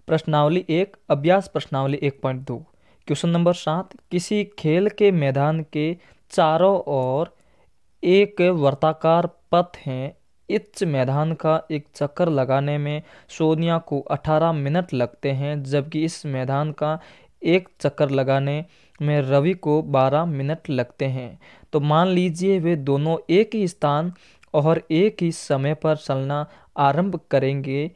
प्रश्नावली 1 अभ्यास प्रश्नावली 1.2 क्वेश्चन नंबर 7 किसी खेल के मैदान के चारों ओर एक वर्ताकार पथ है। इस मैदान का एक चक्कर लगाने में सोनिया को 18 मिनट लगते हैं, जबकि इस मैदान का एक चक्कर लगाने में रवि को 12 मिनट लगते हैं। तो मान लीजिए वे दोनों एक ही स्थान और एक ही समय पर चलना आरंभ करके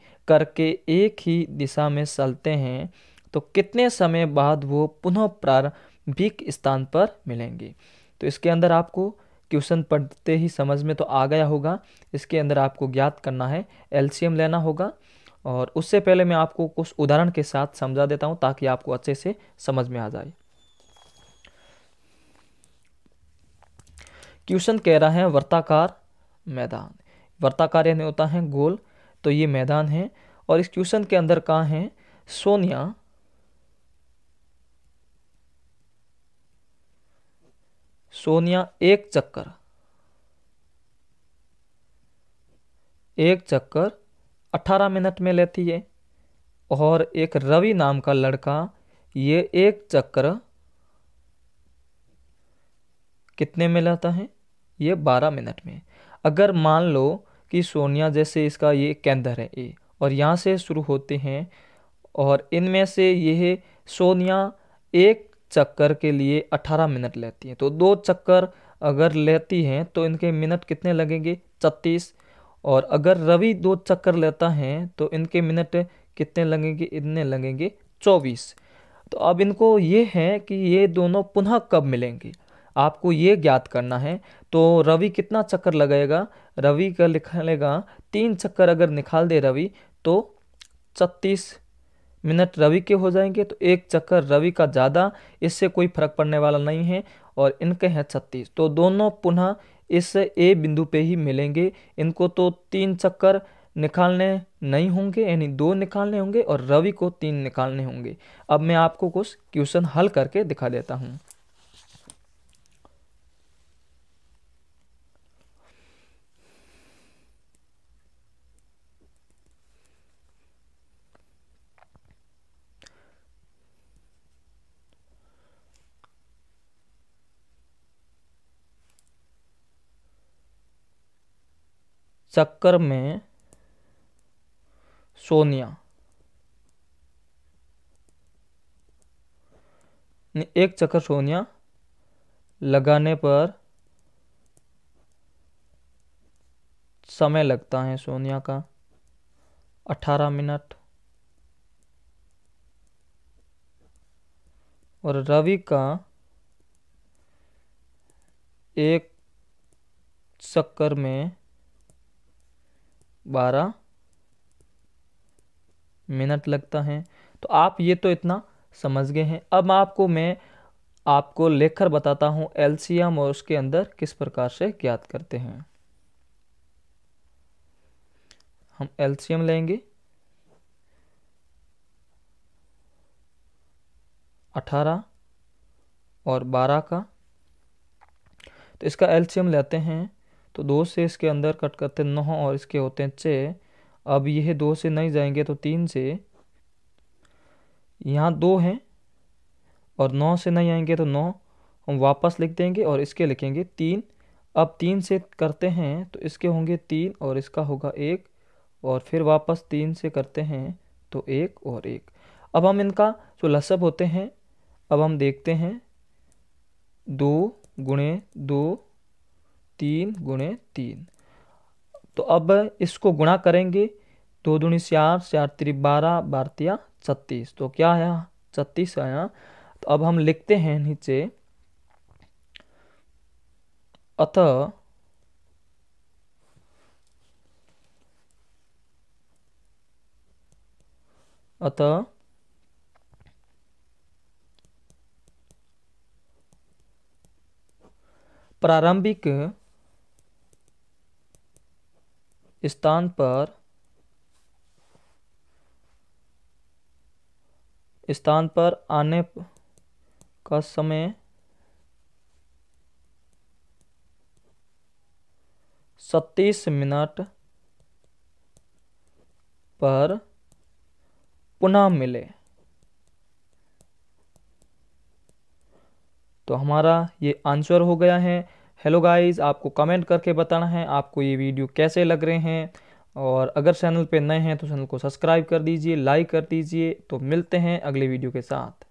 एक ही दिशा में चलते हैं, तो कितने समय बाद वो पुनः प्रारंभिक स्थान पर मिलेंगे। तो इसके अंदर आपको क्वेश्चन पढ़ते ही समझ में तो आ गया होगा। इसके अंदर आपको ज्ञात करना है, एलसीएम लेना होगा। और उससे पहले मैं आपको कुछ उदाहरण के साथ समझा देता हूं ताकि आपको अच्छे से समझ में आ जाए। क्वेश्चन कह रहा है वर्ताकार मैदान, वर्ताकार यानी होता है गोल। तो ये मैदान है और इस क्वेश्चन के अंदर कहा है सोनिया एक चक्कर 18 मिनट में लेती है और एक रवि नाम का लड़का ये एक चक्कर कितने में लेता है, ये 12 मिनट में। अगर मान लो कि सोनिया जैसे इसका ये केंद्र है ए और यहाँ से शुरू होते हैं और इनमें से यह सोनिया एक चक्कर के लिए 18 मिनट लेती है, तो 2 चक्कर अगर लेती हैं तो इनके मिनट कितने लगेंगे 36। और अगर रवि 2 चक्कर लेता है तो इनके मिनट कितने लगेंगे, इतने लगेंगे 24। तो अब इनको ये है कि ये दोनों पुनः कब मिलेंगे, आपको ये ज्ञात करना है। तो रवि कितना चक्कर लगाएगा, रवि का निकालेगा 3 चक्कर अगर निकाल दे रवि तो 36 मिनट रवि के हो जाएंगे। तो एक चक्कर रवि का ज़्यादा, इससे कोई फर्क पड़ने वाला नहीं है और इनके हैं 36। तो दोनों पुनः इस ए बिंदु पे ही मिलेंगे। इनको तो 3 चक्कर निकालने नहीं होंगे, यानी 2 निकालने होंगे और रवि को 3 निकालने होंगे। अब मैं आपको कुछ क्वेश्चन हल करके दिखा देता हूँ। चक्कर में सोनिया एक चक्कर सोनिया लगाने पर समय लगता है सोनिया का 18 मिनट और रवि का एक चक्कर में 12 मिनट लगता है। तो आप ये तो इतना समझ गए हैं। अब मैं आपको लेकर बताता हूं एलसीएम और उसके अंदर किस प्रकार से ज्ञात करते हैं। हम एलसीएम लेंगे 18 और 12 का। तो इसका एलसीएम लेते हैं तो 2 से इसके अंदर कट करते 9 और इसके होते हैं 6। अब यह 2 से नहीं जाएंगे तो 3 से, यहाँ 2 हैं और 9 से नहीं आएंगे तो 9 हम वापस लिख देंगे और इसके लिखेंगे 3। अब 3 से करते हैं तो इसके होंगे 3 और इसका होगा 1 और फिर वापस 3 से करते हैं तो 1 और 1। अब हम इनका जो लसब होते हैं, अब हम देखते हैं 2 गुणे 2, 3 गुणे 3। तो अब इसको गुणा करेंगे, 2 दूनी 4, 4 तिरी 12, 12 तिया 36। तो क्या आया 36 आया। तो अब हम लिखते हैं नीचे अतः प्रारंभिक स्थान पर आने का समय 37 मिनट पर पुनः मिले। तो हमारा ये आंसर हो गया है। हेलो गाइस, आपको कमेंट करके बताना है आपको ये वीडियो कैसे लग रहे हैं, और अगर चैनल पे नए हैं तो चैनल को सब्सक्राइब कर दीजिए, लाइक कर दीजिए। तो मिलते हैं अगले वीडियो के साथ।